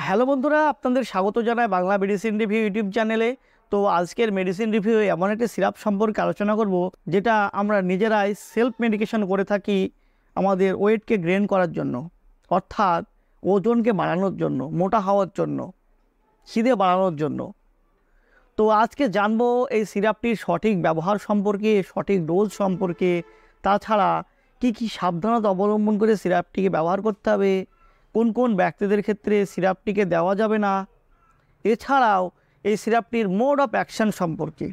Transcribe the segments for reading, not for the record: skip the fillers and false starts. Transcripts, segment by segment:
Hello বন্ধুরা, আপনাদের স্বাগত জানাই বাংলা মেডিসিন রিভিউ ইউটিউব চ্যানেলে। তো আজকের মেডিসিন রিভিউ এমন একটি সিরাপ সম্পর্কে আলোচনা করব যেটা আমরা নিজেরাই সেলফ মেডিকেশন করে থাকি আমাদের ওয়েটকে গেইন করার জন্য, অর্থাৎ ওজনকে বাড়ানোর জন্য, মোটা হওয়ার জন্য, খিদে বাড়ানোর জন্য। তো আজকে জানবো এই সিরাপটির সঠিক ব্যবহার সম্পর্কে, সঠিক ডোজ সম্পর্কে, তাছাড়া কি কি সাবধানতা অবলম্বন করে সিরাপটিকে ব্যবহার করতে হবে, কোন কোন ব্যক্তিদের ক্ষেত্রে সিরাপটিকে দেওয়া যাবে না, এছাড়াও এই সিরাপটির মোড অফ অ্যাকশন সম্পর্কে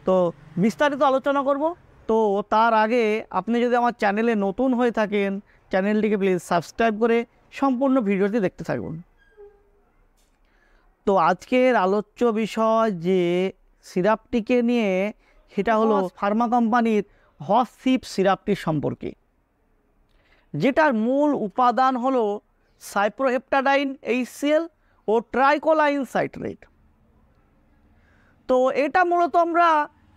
তো বিস্তারিত আলোচনা করব। তো তার আগে আপনি যদি আমার চ্যানেলে নতুন হয়ে থাকেন, চ্যানেলটিকে প্লিজ সাবস্ক্রাইব করে সম্পূর্ণ ভিডিওটি দেখতে থাকুন। তো আজকের আলোচ্য বিষয় যে সিরাপটিকে নিয়ে, সেটা হলো ফার্মা কোম্পানির হসসিপ সিরাপটির সম্পর্কে, যেটার মূল উপাদান হলো সাইপ্রোহেপ্টাডাইন HCl ও ট্রাইকোলাইন সাইট্রেট। তো এটা মূলত আমরা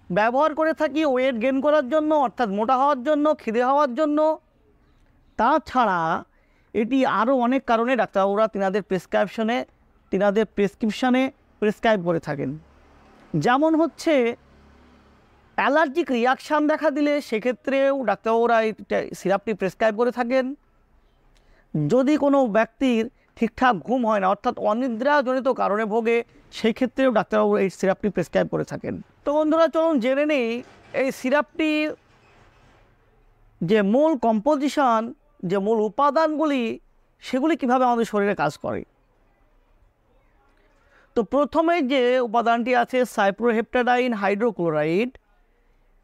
ব্যবহার করে থাকি ওয়েট গেইন করার জন্য, অর্থাৎ মোটা হওয়ার জন্য, খিদে হওয়ার জন্য। তাছাড়া এটি আরও অনেক কারণে ডাক্তারবাবুরা তিনাদের প্রেসক্রিপশনে প্রেসক্রাইব করে থাকেন। যেমন হচ্ছে অ্যালার্জিক রিয়াকশান দেখা দিলে সেক্ষেত্রেও ডাক্তারবাবুরা এই সিরাপটি প্রেসক্রাইব করে থাকেন। যদি কোনো ব্যক্তির ঠিকঠাক ঘুম হয় না, অর্থাৎ অনিদ্রাজনিত কারণে ভোগে, সেই ক্ষেত্রেও ডাক্তারবাবু এই সিরাপটি প্রেসক্রাইব করে থাকেন। তো বন্ধুরা, চলুন জেনে নেই এই সিরাপটির যে মূল কম্পোজিশন, যে মূল উপাদানগুলি, সেগুলি কিভাবে আমাদের শরীরে কাজ করে। তো প্রথমে যে উপাদানটি আছে সাইপ্রোহেপ্টাডাইন হাইড্রোক্লোরাইড,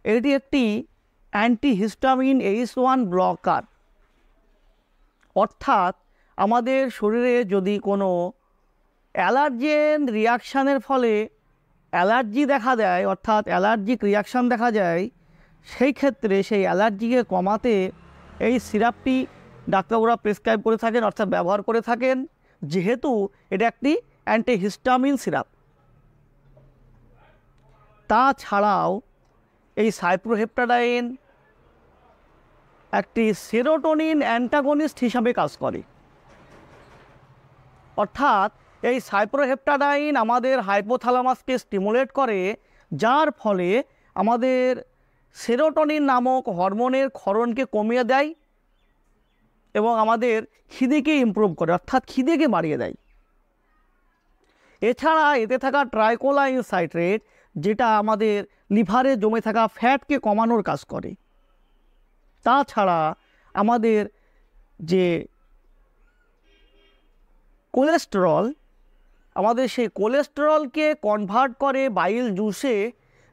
এটি একটি অ্যান্টিহিস্টামিন H1 ব্লকার। অর্থাৎ আমাদের শরীরে যদি কোনো অ্যালার্জেন রিয়াকশানের ফলে অ্যালার্জি দেখা দেয়, অর্থাৎ অ্যালার্জিক রিয়াকশান দেখা যায়, সেই ক্ষেত্রে সেই অ্যালার্জিকে কমাতে এই সিরাপটি ডাক্তারবাবুরা প্রেসক্রাইব করে থাকেন, অর্থাৎ ব্যবহার করে থাকেন, যেহেতু এটা একটি অ্যান্টিহিস্টামিন সিরাপ। তাছাড়াও এই সাইপ্রোহেপ্টাডাইন একটি সেরোটোনিন অ্যান্টাগনিস্ট হিসাবে কাজ করে। অর্থাৎ এই সাইপ্রোহেপ্টাডাইন আমাদের হাইপোথ্যালামাসকে স্টিমুলেট করে, যার ফলে আমাদের সেরোটোনিন নামক হরমোনের ক্ষরণকে কমিয়ে দেয় এবং আমাদের খিদেকে ইমপ্রুভ করে, অর্থাৎ খিদেকে বাড়িয়ে দেয়। এছাড়া এতে থাকা ট্রাইকোলাইন সাইট্রেট, যেটা আমাদের লিভারে জমে থাকা ফ্যাটকে কমানোর কাজ করে। তাছাড়া আমাদের যে কোলেস্টেরল, আমাদের সেই কোলেস্টেরলকে কনভার্ট করে বাইল জুসে,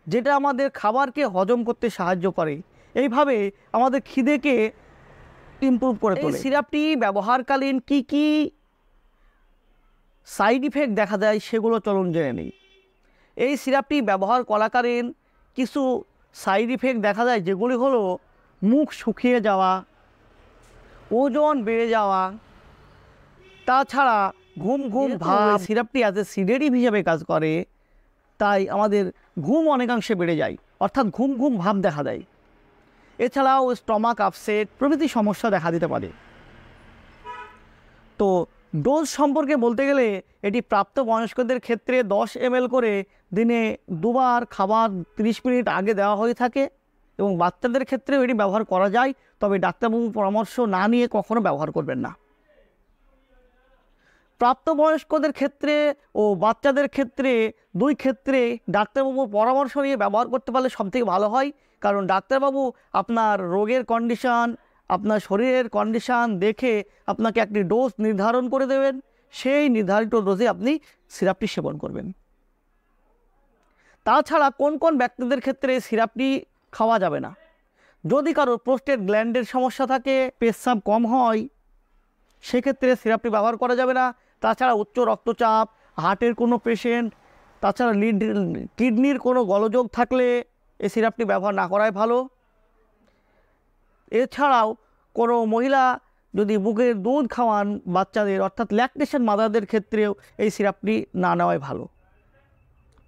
যেটা আমাদের খাবারকে হজম করতে সাহায্য করে। এইভাবে আমাদের খিদেকে ইমপ্রুভ করে তোলে। এই সিরাপটি ব্যবহারকালীন কি কি সাইড ইফেক্ট দেখা দেয় সেগুলো চলুন জেনে নিই। এই সিরাপটি ব্যবহার করাকালীন কিছু সাইড ইফেক্ট দেখা যায়, যেগুলি হলো মুখ শুকিয়ে যাওয়া, ওজন বেড়ে যাওয়া, তাছাড়া ঘুম ভাব। সিরাপটি অ্যাজ এ সিডেটিভ হিসেবে কাজ করে, তাই আমাদের ঘুম অনেকাংশে বেড়ে যায়, অর্থাৎ ঘুম ভাব দেখা দেয়। এছাড়াও স্টমাক আপসেট প্রভৃতি সমস্যা দেখা দিতে পারে। তো ডোজ সম্পর্কে বলতে গেলে এটি প্রাপ্তবয়স্কদের ক্ষেত্রে 10 ml করে দিনে 2 বার খাবার 30 মিনিট আগে দেওয়া হয়ে থাকে, এবং বাচ্চাদের ক্ষেত্রেও এটি ব্যবহার করা যায়, তবে ডাক্তারবাবুর পরামর্শ না নিয়ে কখনো ব্যবহার করবেন না। প্রাপ্তবয়স্কদের ক্ষেত্রে ও বাচ্চাদের ক্ষেত্রে, দুই ক্ষেত্রে ডাক্তারবাবুর পরামর্শ নিয়ে ব্যবহার করতে পারলে সবথেকে ভালো হয়, কারণ ডাক্তারবাবু আপনার রোগের কন্ডিশান, আপনার শরীরের কন্ডিশান দেখে আপনাকে একটি ডোজ নির্ধারণ করে দেবেন, সেই নির্ধারিত ডোজে আপনি সিরাপটি সেবন করবেন। তাছাড়া কোন কোন ব্যক্তিদের ক্ষেত্রে সিরাপটি খাওয়া যাবে না, যদি কারো প্রোস্টেট গ্ল্যান্ডের সমস্যা থাকে, পেচ্ছাপ কম হয়, সেক্ষেত্রে সিরাপটি ব্যবহার করা যাবে না। তাছাড়া উচ্চ রক্তচাপ, হার্টের কোনো পেশেন্ট, তাছাড়া কিডনির কোনো গোলযোগ থাকলে এই সিরাপটি ব্যবহার না করাই ভালো। এছাড়াও কোনো মহিলা যদি বুকের দুধ খাওয়ান বাচ্চাদের, অর্থাৎ ল্যাকটেশন মাদারদের ক্ষেত্রেও এই সিরাপটি না নেওয়াই ভালো।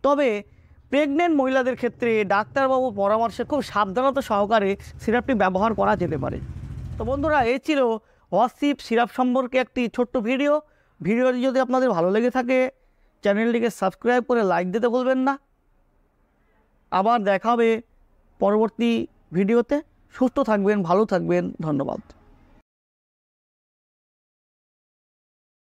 তবে প্রেগনেন্ট মহিলাদের ক্ষেত্রে ডাক্তারবাবু পরামর্শে খুব সাবধানতা সহকারে সিরাপটি ব্যবহার করা যেতে পারে। তো বন্ধুরা, এই ছিল হসসিপ সিরাপ সম্পর্কে একটি ছোট্ট ভিডিও। ভিডিওটি যদি আপনাদের ভালো লেগে থাকে চ্যানেলটিকে সাবস্ক্রাইব করে লাইক দিতে ভুলবেন না। আবার দেখা হবে পরবর্তী ভিডিওতে। সুস্থ থাকবেন, ভালো থাকবেন, ধন্যবাদ।